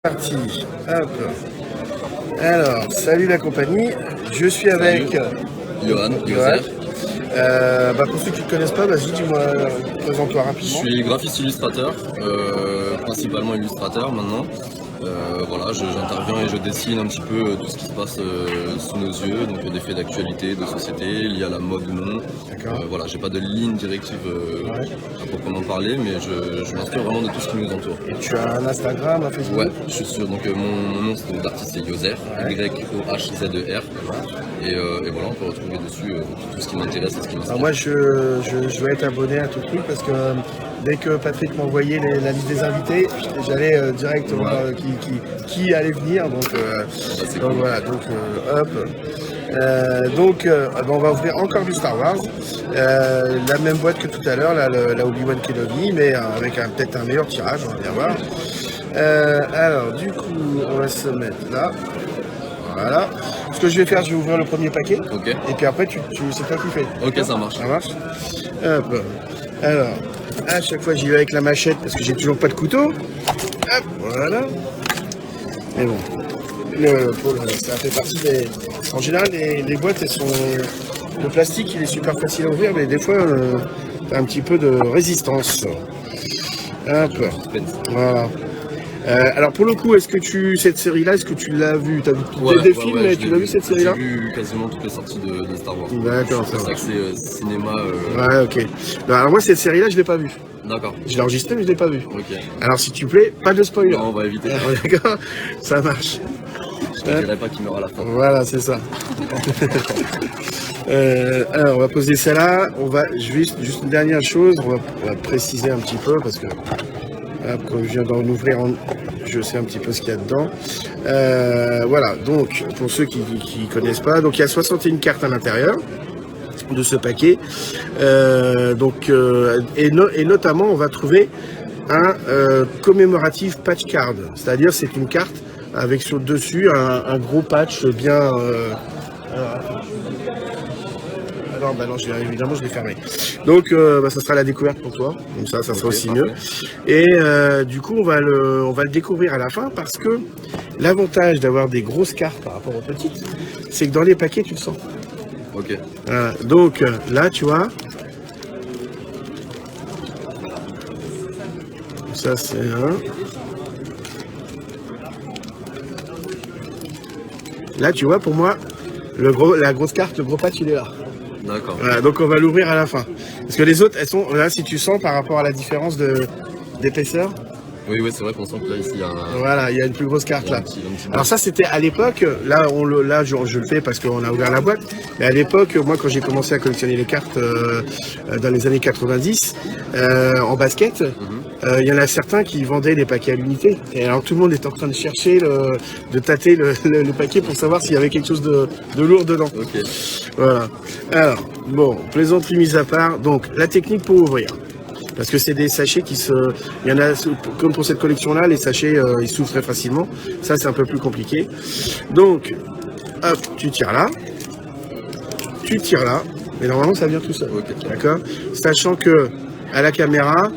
Parti. Hop. Alors, salut la compagnie. Je suis avec Johan. pour ceux qui ne te connaissent pas, vas-y, dis-moi, présente-toi Je rapidement. suis graphiste illustrateur, principalement illustrateur maintenant. Voilà, j'interviens et je dessine un petit peu tout ce qui se passe sous nos yeux, donc des faits d'actualité, de société, liés à la mode ou non. D'accord. Voilà, j'ai pas de ligne directive à proprement parler, mais je m'inspire vraiment de tout ce qui nous entoure. Et tu as un Instagram, un Facebook? Ouais, je suis sûr. Donc mon nom d'artiste c'est Yozer, Y-O-H-Z-E-R. Et voilà, on peut retrouver dessus tout ce qui m'intéresse et ce qui m'inspire. Alors moi, je vais être abonné à tout truc parce que dès que Patrick m'a envoyé la liste des invités, j'allais directement qui allait venir. Donc Cool. voilà, donc hop. On va ouvrir encore du Star Wars, la même boîte que tout à l'heure, la Obi-Wan Kenobi, mais avec peut-être un meilleur tirage, on va bien voir. Alors du coup, on va se mettre là. Voilà. Ce que je vais faire, je vais ouvrir le premier paquet. Ok. Et puis après, c'est toi qui fais. Ok, ça marche. Ça marche. Hop. Alors, à chaque fois, j'y vais avec la machette parce que j'ai toujours pas de couteau. Hop, voilà. Mais bon, ça fait partie des. En général, les boîtes, elles sont. Le plastique, il est super facile à ouvrir, mais des fois, t'as un petit peu de résistance. Hop. Voilà. Alors pour le coup, est-ce que cette série-là, est-ce que tu l'as vue? Tu as vu des films, mais tu l'as vu cette série-là? J'ai vu quasiment toutes les sorties de Star Wars. D'accord, c'est ça que c'est cinéma. Ouais, ok. Non, alors moi, cette série-là, je l'ai pas vue. D'accord. Je l'ai enregistrée, mais je l'ai pas vue. Ok. Alors s'il te plaît, pas de spoiler. Non, on va éviter. D'accord, ça marche. Je ne dirais pas qu'il meurt à la fin. Voilà, c'est ça. Alors, on va poser celle-là. Juste une dernière chose, on va préciser un petit peu parce que comme je viens d'en ouvrir, je sais un petit peu ce qu'il y a dedans. Voilà, donc pour ceux qui ne connaissent pas, donc il y a 61 cartes à l'intérieur de ce paquet. Et notamment, on va trouver un commémorative patch card, c'est-à-dire c'est une carte avec sur dessus un gros patch bien. Non, évidemment, je l'ai fermé. Donc, ça sera la découverte pour toi. Comme ça sera aussi parfait. mieux. Et du coup, on va le découvrir à la fin parce que l'avantage d'avoir des grosses cartes par rapport aux petites, c'est que dans les paquets, tu le sens. Ok. Donc, là, tu vois. Ça, c'est un. Là, tu vois, pour moi, la grosse carte, le gros patch, il est là. D'accord. Voilà, donc on va l'ouvrir à la fin. Parce que les autres, elles sont là, si tu sens par rapport à la différence d'épaisseur. Oui, c'est vrai qu'on sent que là, ici, il y a un. Voilà, il y a une plus grosse carte là. Un petit Alors ça, c'était à l'époque. Là, je le fais parce qu'on a ouvert la boîte. Mais à l'époque, moi, quand j'ai commencé à collectionner les cartes dans les années 90 en basket, il y en a certains qui vendaient les paquets à l'unité. Et alors tout le monde est en train de chercher, de tâter le paquet pour savoir s'il y avait quelque chose de lourd dedans. Ok. Voilà. Alors, bon, plaisanterie mise à part. Donc, la technique pour ouvrir. Parce que c'est des sachets il y en a, comme pour cette collection-là, les sachets, ils s'ouvrent très facilement. Ça, c'est un peu plus compliqué. Donc, hop, tu tires là. Tu tires là. Mais normalement, ça vient tout seul. Ok. D'accord? Sachant que, à la caméra,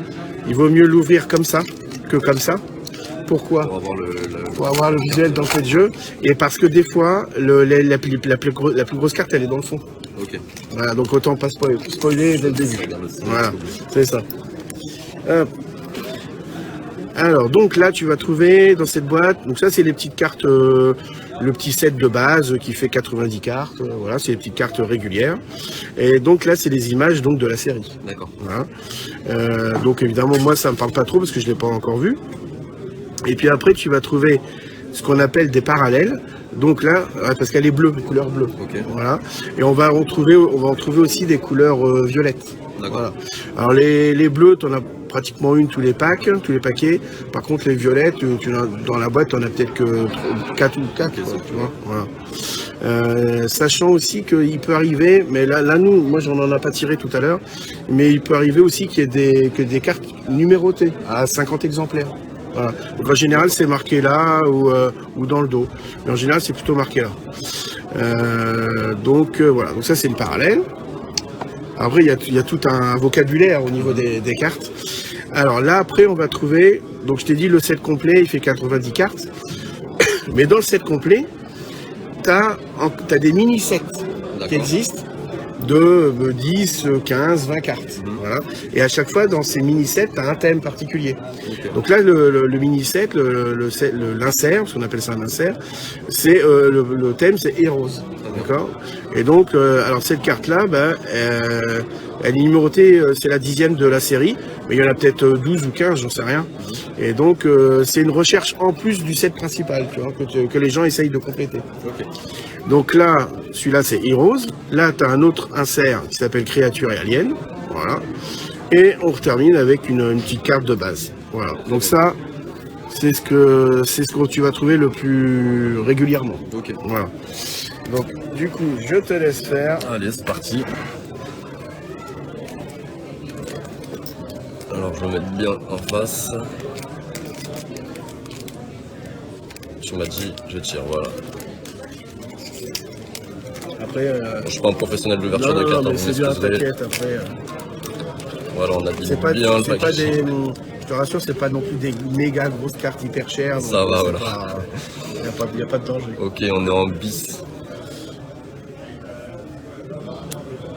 il vaut mieux l'ouvrir comme ça que comme ça. Pourquoi? Pour avoir le visuel d'entrée de jeu. Et parce que des fois, la plus grosse carte, elle est dans le fond. Ok. Voilà, donc autant pas spoiler dès le début. Voilà, c'est ça. Hop. Alors, donc là, tu vas trouver dans cette boîte, donc ça, c'est les petites cartes, le petit set de base qui fait 90 cartes. Voilà, c'est les petites cartes régulières. Et donc là, c'est les images donc de la série. D'accord. Voilà. Donc évidemment, moi, ça me parle pas trop parce que je l'ai pas encore vu. Et puis après, tu vas trouver ce qu'on appelle des parallèles. Donc là, parce qu'elle est bleue, couleur bleue. Ok. Voilà. Et on va en trouver aussi des couleurs violettes. D'accord. Voilà. Alors les bleus, tu en as pratiquement une tous les paquets. Par contre, les violettes, dans la boîte, tu en as peut-être que 4 ou 4. Okay, tu vois. Voilà. Sachant aussi qu'il peut arriver, mais là moi j'en en ai pas tiré tout à l'heure, mais il peut arriver aussi qu'il y ait des cartes numérotées à 50 exemplaires. Voilà. Donc en général c'est marqué là ou dans le dos. Mais en général c'est plutôt marqué là. Voilà, donc ça c'est une parallèle. Après il y a tout un vocabulaire au niveau des cartes. Alors là après on va trouver Donc je t'ai dit le set complet, il fait 90 cartes. Mais dans le set complet, t'as des mini-sets qui existent de 10, 15, 20 cartes. Voilà. Et à chaque fois, dans ces mini-sets, tu as un thème particulier. Donc là, le mini-set, l'insert, parce qu'on appelle ça un insert, c'est le thème, c'est Heroes. D'accord. Et donc, alors cette carte-là, elle est numérotée, c'est la 10e de la série, mais il y en a peut-être 12 ou 15, j'en sais rien. Et donc, c'est une recherche en plus du set principal, tu vois, que les gens essayent de compléter. Ok. Donc là, celui-là, c'est Heroes. Là, tu as un autre insert qui s'appelle Créatures et Aliens. Voilà. Et on termine avec une petite carte de base. Voilà. Donc ça, c'est ce que tu vas trouver le plus régulièrement. Ok. Voilà. Donc, du coup, je te laisse faire. Allez, c'est parti. Alors, je vais me mettre bien en face. Tu m'as dit, je tire, voilà. Après, Je suis pas un professionnel de l'ouverture de cartes, mais hein, c'est vous bien, m'excuserez. t'inquiète. Après, Voilà, on a dit c'est pas, bien le c'est pas paquet. des. Je te rassure, c'est pas non plus des méga grosses cartes hyper chères. Ça donc, va, c'est voilà. pas- y a pas de danger. Ok, on est en bis.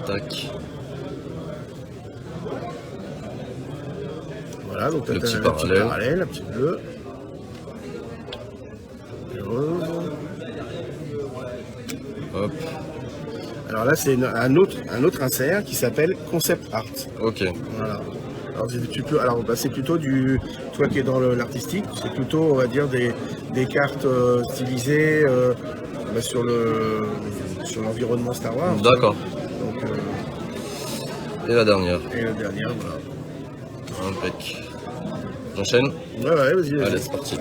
Tac. Voilà, donc Le t'as petit la petite parallèle. parallèle, la petite bleue. Et rose. Hop. Alors là, c'est un autre insert qui s'appelle Concept Art. Ok. Voilà. Alors, c'est plutôt du. Toi qui es dans l'artistique, c'est plutôt, on va dire, des cartes stylisées sur l'environnement Star Wars. D'accord. Donc, Et la dernière. et la dernière, voilà. Impec. J'enchaîne. Ouais, vas-y. Allez, c'est parti.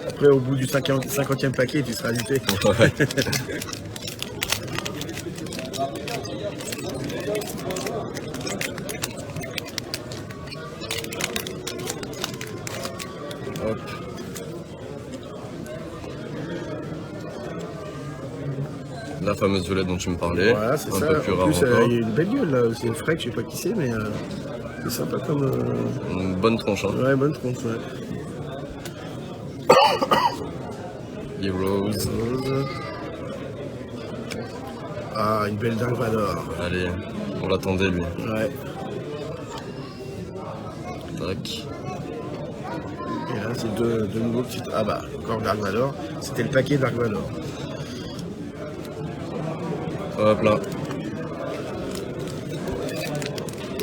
Après, au bout du 50e paquet, tu seras agité. Ouais. Hop. La fameuse violette dont tu me parlais. Voilà, c'est un ça. peu plus En rare plus, encore. il y a une belle gueule là. C'est frais, je sais pas qui c'est, mais c'est sympa comme. Une bonne tronche, hein. Ouais, bonne tronche, ouais. Heroes. Rose. Ah, une belle Dark Vador. Allez, on l'attendait lui. Ouais. Tac. Et là, c'est deux nouveaux petits. Ah bah, encore Dark Vador. C'était le paquet Dark Vador. Hop là.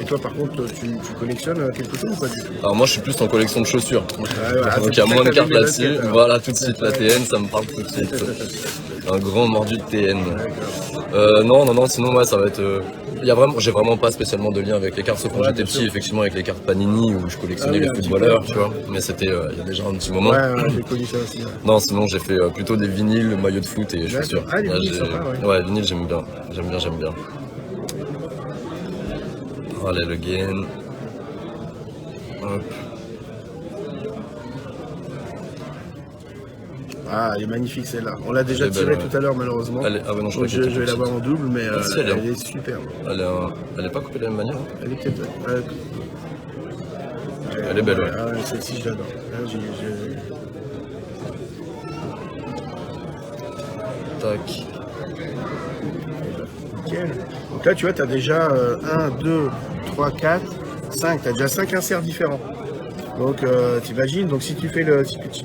Et toi, par contre, tu collectionnes quelque chose ou pas du tout? Alors moi je suis plus en collection de chaussures. voilà, Donc il c'est y a pour ça moins de que t'as cartes mis les là-dessus. baskets, alors. Voilà, tout de suite la TN, ça me parle tout de suite. Un grand mordu de TN. Non, sinon ouais, ça va être. J'ai vraiment pas spécialement de lien avec les cartes, sauf quand Ouais, j'étais bien petit, sûr. effectivement avec les cartes Panini où je collectionnais Ah oui, les un petit footballeurs, peu. tu vois. Mais c'était il y a déjà un petit moment. Ouais, j'ai connu ça aussi. Ouais. Non, sinon j'ai fait plutôt des vinyles, maillots de foot et chaussures. Ah, les Là, vinyles, j'ai- sympa, ouais. Ouais, vinyle j'aime bien. J'aime bien. Allez, le gain. Hop. Ah, elle est magnifique celle-là. On l'a déjà Elle est belle, tirée ouais. tout à l'heure, malheureusement. Ah ouais, non, je Donc, crois qu'elle était je vais la petite. voir en double, mais Ah, si, elle est- elle est superbe. Elle est pas coupée de la même manière, hein. Elle est peut-être. Elle est belle, ouais. Ah, celle-ci, je l'adore. Là, Tac. Nickel. Donc là, tu vois, tu as déjà 1, 2, 3, 4, 5. Tu as déjà 5 inserts différents. Donc, t'imagines, donc si tu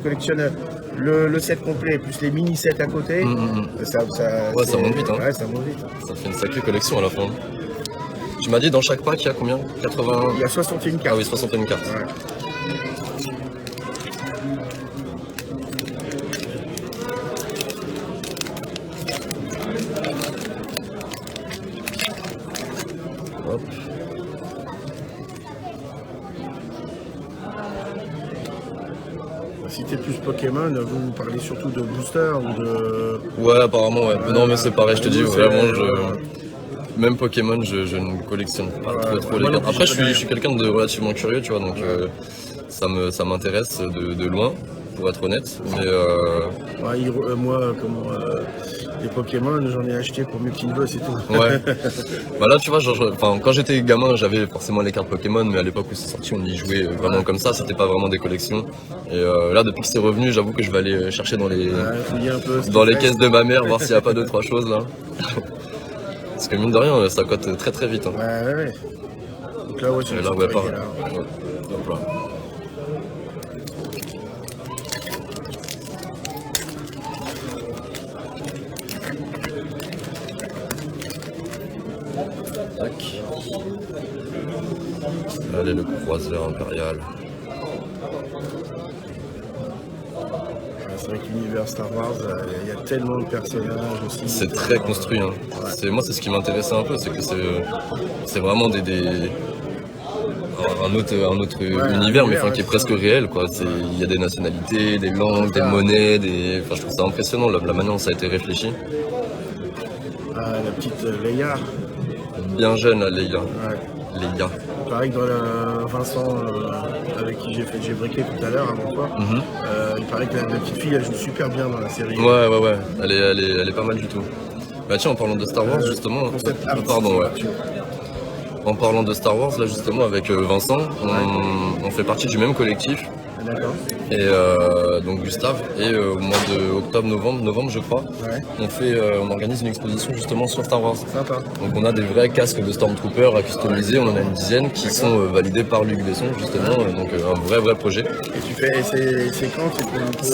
collectionnes le set complet plus les mini-sets à côté, ça Ouais, ça monte vite, hein. Ouais, ça monte vite. Ça fait une sacrée collection à la fin. Tu m'as dit dans chaque pack il y a combien 80. Il y a 61 cartes. Ah oui, 61 cartes. Ouais. Hop. Si t'es plus Pokémon, vous parlez surtout de booster ou de. Ouais, apparemment, ouais. Non, mais c'est pareil, je te dis, Nous, c'est- vraiment, même Pokémon, je ne collectionne pas trop les moi non cartes. plus, Après, je connais je suis quelqu'un de relativement curieux, tu vois, donc ça m'intéresse de loin. pour être honnête. Mais Ouais, moi, les Pokémon, j'en ai acheté pour mes petits neveux, c'est tout. ouais. Bah là, tu vois, quand j'étais gamin, j'avais forcément les cartes Pokémon, mais à l'époque où c'est sorti, on y jouait vraiment comme ça, c'était pas vraiment des collections. Et là, depuis que c'est revenu, j'avoue que je vais aller chercher dans les, Fouiller un peu ce dans qu'il les reste. caisses de ma mère, voir s'il n'y a pas deux, trois choses là. Parce que mine de rien, ça cote très très vite. Hein. Ouais. Donc là, ouais, c'est Et une là, petite ouais, pareil. règle, là. Ouais. Hop là. Tac. Allez, le croiseur impérial. C'est vrai que l'univers Star Wars, il y a tellement de personnages aussi. C'est très construit. Hein. Ouais. Moi, c'est ce qui m'intéressait un peu, c'est que c'est vraiment un autre univers, mais enfin, qui est presque réel. Quoi. Il y a des nationalités, des langues, des monnaies. Enfin, je trouve ça impressionnant la manière dont ça a été réfléchi. Ah, la petite Leia. Bien jeune, là, Leia. Ouais. Leia. Pareil que dans Vincent, avec qui j'ai briqué tout à l'heure avant toi, il paraît que la petite fille elle joue super bien dans la série. Ouais. Elle est pas mal du tout. Bah tiens, en parlant de Star Wars, justement. Concept art, Pardon, ouais. tu vois. En parlant de Star Wars, là justement avec Vincent, on fait partie du même collectif. D'accord. Et donc Gustave, et au mois de novembre je crois, on organise une exposition justement sur Star Wars. Sympa. Donc on a des vrais casques de Stormtrooper à customiser, on en a une dizaine qui sont validés par Luc Besson justement, donc un vrai projet. Et tu fais, c'est quand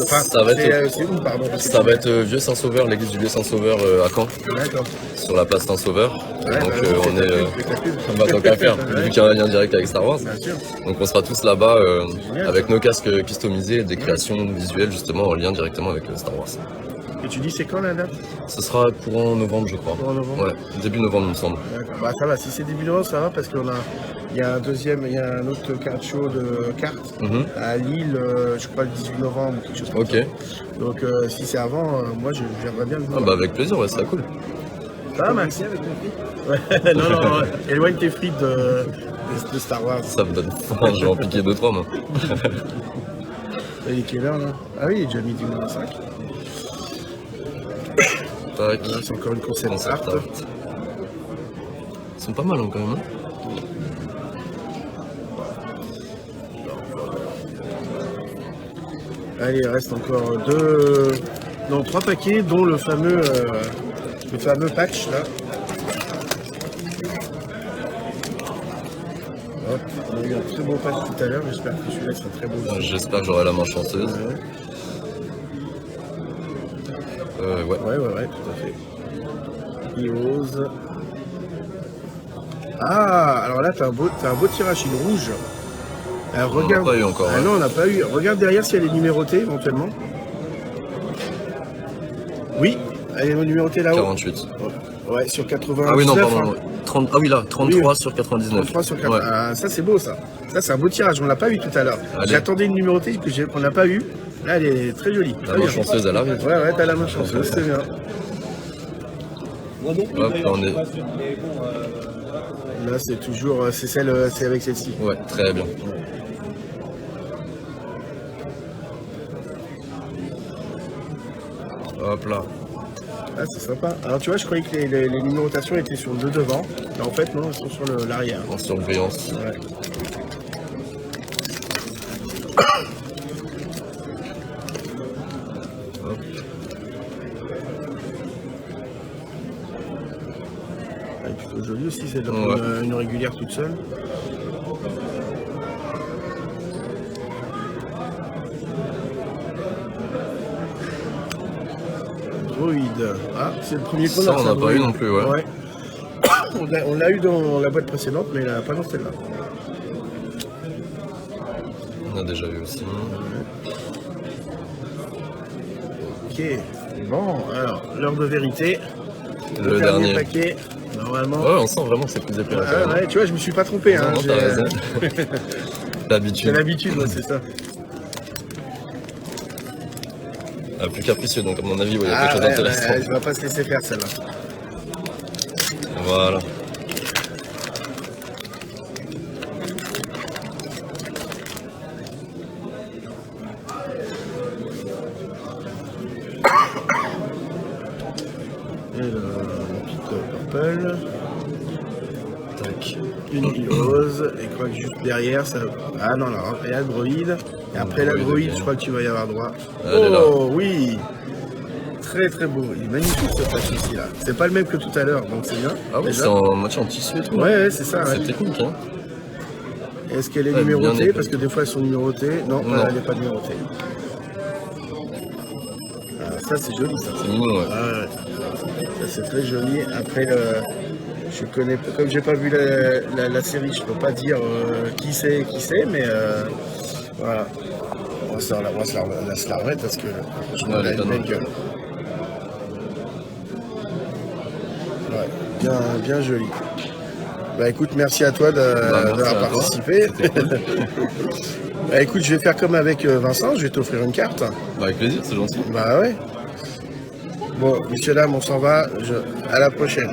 Ça va être- c'est où, pardon? Ça va être Vieux Saint-Sauveur, l'église du Vieux Saint-Sauveur à Caen, D'accord. sur la place Saint-Sauveur. Ouais, Donc bah, on est... fais ta pub. Bah, tant qu'à faire, vu qu'il y a un lien direct avec Star Wars. Bien sûr. Donc on sera tous là-bas Génial, avec ça. nos casques customisés et des créations visuelles justement en lien directement avec Star Wars. Et tu dis c'est quand la date? Ce sera courant novembre je crois. Courant novembre. Ouais, début novembre il me semble. D'accord. Bah ça va, si c'est début novembre, ça va parce il y a un autre card show de cartes à Lille, je crois le 18 novembre ou quelque chose comme ça. Ok. Donc si c'est avant, moi j'aimerais bien le voir. Ah bah avec plaisir, ouais, ça sera cool. Ça va Max? Ouais, non, éloigne tes frites de Star Wars. Ça me donne faim, je vais en piquer 2-3 moi. Il est quelle heure là? Ah oui, il est déjà midi moins 5. Tac. Là, c'est encore une concept Concept art. art. Ils sont pas mal hein, quand même. Hein. Allez, il reste encore 3 paquets, dont le fameux patch là. Hop, on a eu un très beau patch tout à l'heure, j'espère que celui-là sera très beau aussi. J'espère que j'aurai la main chanceuse. Ouais. Ouais, tout à fait. Heroes. Ah, alors là, t'as un beau tirage, une rouge. Alors, On n'a pas eu encore. Ah Ouais. non, on n'a pas eu. Regarde derrière si elle est numérotée éventuellement. Oui, elle est numérotée là-haut. 48. Ouais, sur 80. Ah oui non pardon. 30... Ah oui là, 33 Oui. sur 99. 33 sur 80. Ouais. Ah, ça c'est beau ça. Ça c'est un beau tirage, on l'a pas eu tout à l'heure. Allez. J'attendais une numérotée qu'on n'a pas eu. Là elle est très jolie. La Très main bien. chanceuse elle arrive. Ouais, t'as la main chanceuse, c'est bien. Hop, là, on est... Là c'est toujours, c'est avec celle-ci. Ouais, très bien. Hop là. Ah c'est sympa. Alors tu vois, je croyais que les numérotations étaient sur le deux devant. Mais en fait non, elles sont sur l'arrière. En surbrillance. Ouais. Hop. Elle est plutôt jolie aussi, c'est Ouais. une régulière toute seule. Droïde. Ah, c'est le premier qu'on Ça, a. on n'a pas eu non plus, ouais. On l'a eu dans la boîte précédente, mais pas dans celle-là. On a déjà eu aussi. Ok. Bon, alors, l'heure de vérité. Le dernier. paquet, normalement. Ouais, on sent vraiment que c'est plus épais. Ah, ouais, tu vois, je me suis pas trompé. Non, Hein, non, j'ai t'as raison. j'ai D'habitude. l'habitude, moi, c'est ça. Ah, plus capricieux, donc à mon avis, ouais, il y a Ah, quelque chose ouais, d'intéressant. ouais, je vais pas se laisser faire celle-là. Voilà. Tac, une rose. Et je crois que juste derrière, ça. Ah non, non, il y a le droïde. Et après la droïde, je crois que tu vas y avoir droit. Elle est là. Oh oui! Très très beau. Il est magnifique ce patch ici là. C'est pas le même que tout à l'heure, donc c'est bien. Ah oui, déjà. c'est en moitié en tissu et tout. Ouais, ouais, c'est ça. C'est Ouais. technique, hein. Est-ce qu'elle est Ouais, bien numérotée? épais. Parce que des fois elles sont numérotées. Non, Non. elle n'est pas numérotée. Ah, ça c'est joli ça. C'est mignon, ouais. Ah, ouais. Ça c'est très joli. Après, je connais, comme j'ai pas vu la série, je peux pas dire qui c'est, mais voilà. On va se la remettre parce que franchement, Ouais, elle a elle est une belle pas gueule. Ouais, bien joli. Bah écoute, merci à toi Merci d'avoir à toi. participé. Bah écoute, je vais faire comme avec Vincent, je vais t'offrir une carte. Bah, avec plaisir, c'est gentil. Bah ouais. Bon, messieurs, dames, on s'en va. À la prochaine.